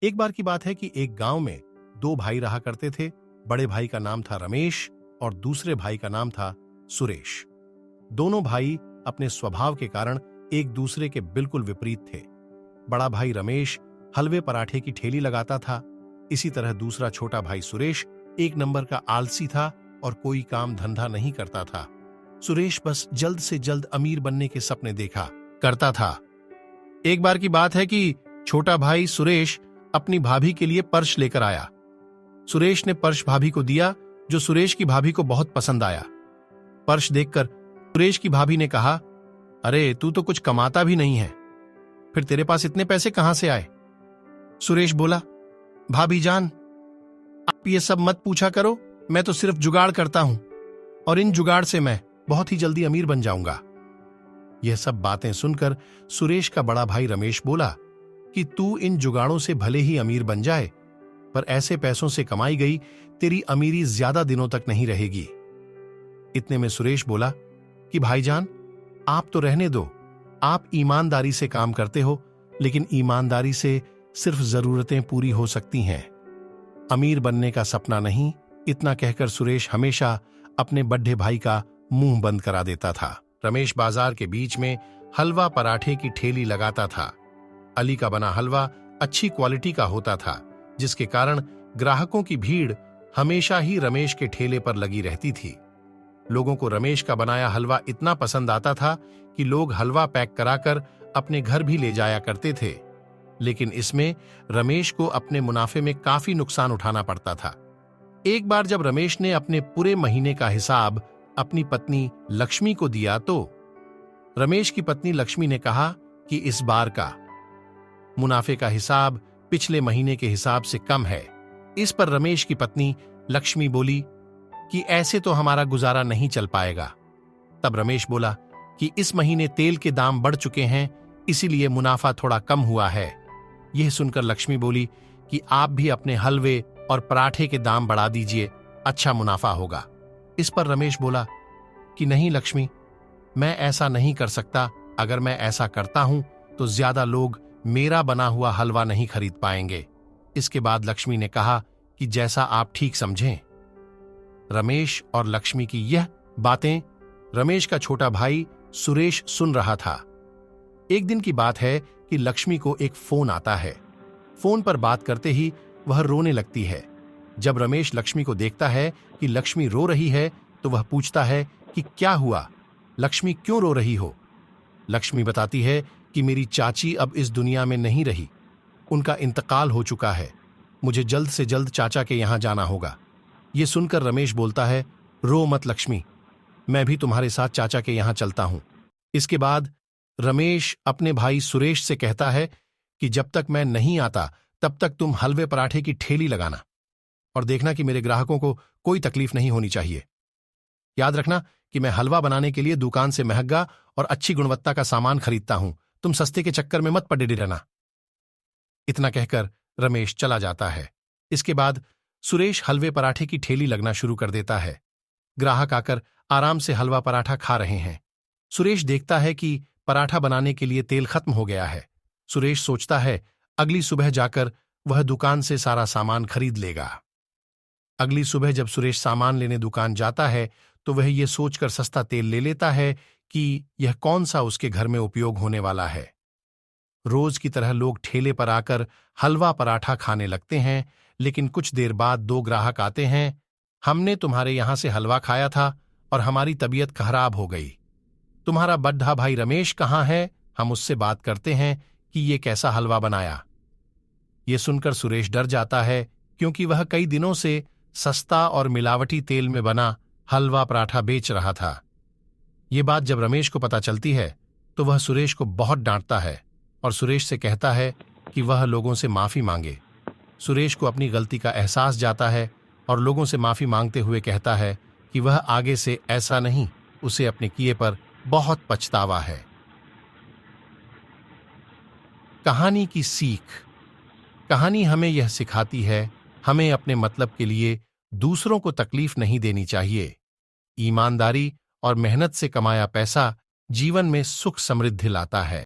एक बार की बात है कि एक गांव में दो भाई रहा करते थे। बड़े भाई का नाम था रमेश और दूसरे भाई का नाम था सुरेश। दोनों भाई अपने स्वभाव के कारण एक दूसरे के बिल्कुल विपरीत थे। बड़ा भाई रमेश हलवे पराठे की ठेली लगाता था। इसी तरह दूसरा छोटा भाई सुरेश एक नंबर का आलसी था और कोई काम धंधा नहीं करता था। सुरेश बस जल्द से जल्द अमीर बनने के सपने देखा करता था। एक बार की बात है कि छोटा भाई सुरेश अपनी भाभी के लिए पर्स लेकर आया। सुरेश ने पर्स भाभी को दिया, जो सुरेश की भाभी को बहुत पसंद आया। पर्स देखकर सुरेश की भाभी ने कहा, अरे तू तो कुछ कमाता भी नहीं है, फिर तेरे पास इतने पैसे कहां से आए? सुरेश बोला, भाभी जान, आप ये सब मत पूछा करो, मैं तो सिर्फ जुगाड़ करता हूं और इन जुगाड़ से मैं बहुत ही जल्दी अमीर बन जाऊंगा। यह सब बातें सुनकर सुरेश का बड़ा भाई रमेश बोला कि तू इन जुगाड़ों से भले ही अमीर बन जाए, पर ऐसे पैसों से कमाई गई तेरी अमीरी ज्यादा दिनों तक नहीं रहेगी। इतने में सुरेश बोला कि भाईजान, आप तो रहने दो, आप ईमानदारी से काम करते हो, लेकिन ईमानदारी से सिर्फ जरूरतें पूरी हो सकती हैं, अमीर बनने का सपना नहीं। इतना कहकर सुरेश हमेशा अपने बड्ढे भाई का मुंह बंद करा देता था। रमेश बाजार के बीच में हलवा पराठे की ठेली लगाता था। अली का बना हलवा अच्छी क्वालिटी का होता था, जिसके कारण ग्राहकों की भीड़ हमेशा ही रमेश के ठेले पर लगी रहती थी। लोगों को रमेश का बनाया हलवा इतना पसंद आता था कि लोग हलवा पैक कराकर अपने घर भी ले जाया करते थे। लेकिन इसमें रमेश को अपने मुनाफे में काफी नुकसान उठाना पड़ता था। एक बार जब रमेश ने अपने पूरे महीने का हिसाब अपनी पत्नी लक्ष्मी को दिया, तो रमेश की पत्नी लक्ष्मी ने कहा कि इस बार का मुनाफे का हिसाब पिछले महीने के हिसाब से कम है। इस पर रमेश की पत्नी लक्ष्मी बोली कि ऐसे तो हमारा गुजारा नहीं चल पाएगा। तब रमेश बोला कि इस महीने तेल के दाम बढ़ चुके हैं, इसीलिए मुनाफा थोड़ा कम हुआ है। यह सुनकर लक्ष्मी बोली कि आप भी अपने हलवे और पराठे के दाम बढ़ा दीजिए, अच्छा मुनाफा होगा। इस पर रमेश बोला कि नहीं लक्ष्मी, मैं ऐसा नहीं कर सकता। अगर मैं ऐसा करता हूं तो ज्यादा लोग मेरा बना हुआ हलवा नहीं खरीद पाएंगे। इसके बाद लक्ष्मी ने कहा कि जैसा आप ठीक समझें। रमेश और लक्ष्मी की यह बातें रमेश का छोटा भाई सुरेश सुन रहा था। एक दिन की बात है कि लक्ष्मी को एक फोन आता है। फोन पर बात करते ही वह रोने लगती है। जब रमेश लक्ष्मी को देखता है कि लक्ष्मी रो रही है, तो वह पूछता है कि क्या हुआ, लक्ष्मी क्यों रो रही हो? लक्ष्मी बताती है कि मेरी चाची अब इस दुनिया में नहीं रही, उनका इंतकाल हो चुका है, मुझे जल्द से जल्द चाचा के यहां जाना होगा। यह सुनकर रमेश बोलता है, रो मत लक्ष्मी, मैं भी तुम्हारे साथ चाचा के यहां चलता हूं। इसके बाद रमेश अपने भाई सुरेश से कहता है कि जब तक मैं नहीं आता तब तक तुम हलवे पराठे की ठेली लगाना और देखना कि मेरे ग्राहकों को कोई तकलीफ नहीं होनी चाहिए। याद रखना कि मैं हलवा बनाने के लिए दुकान से महंगा और अच्छी गुणवत्ता का सामान खरीदता हूं, तुम सस्ते के चक्कर में मत पड़े रहना। इतना कहकर रमेश चला जाता है। इसके बाद सुरेश हलवे पराठे की ठेली लगना शुरू कर देता है। ग्राहक आकर आराम से हलवा पराठा खा रहे हैं। सुरेश देखता है कि पराठा बनाने के लिए तेल खत्म हो गया है। सुरेश सोचता है अगली सुबह जाकर वह दुकान से सारा सामान खरीद लेगा। अगली सुबह जब सुरेश सामान लेने दुकान जाता है, तो वह यह सोचकर सस्ता तेल ले लेता है कि यह कौन सा उसके घर में उपयोग होने वाला है। रोज की तरह लोग ठेले पर आकर हलवा पराठा खाने लगते हैं, लेकिन कुछ देर बाद दो ग्राहक आते हैं। हमने तुम्हारे यहां से हलवा खाया था और हमारी तबीयत खराब हो गई। तुम्हारा बड्ढा भाई रमेश कहाँ है? हम उससे बात करते हैं कि ये कैसा हलवा बनाया। ये सुनकर सुरेश डर जाता है, क्योंकि वह कई दिनों से सस्ता और मिलावटी तेल में बना हलवा पराठा बेच रहा था। ये बात जब रमेश को पता चलती है, तो वह सुरेश को बहुत डांटता है और सुरेश से कहता है कि वह लोगों से माफी मांगे। सुरेश को अपनी गलती का एहसास जाता है और लोगों से माफी मांगते हुए कहता है कि वह आगे से ऐसा नहीं, उसे अपने किए पर बहुत पछतावा है। कहानी की सीख। कहानी हमें यह सिखाती है, हमें अपने मतलब के लिए दूसरों को तकलीफ नहीं देनी चाहिए। ईमानदारी और मेहनत से कमाया पैसा जीवन में सुख समृद्धि लाता है।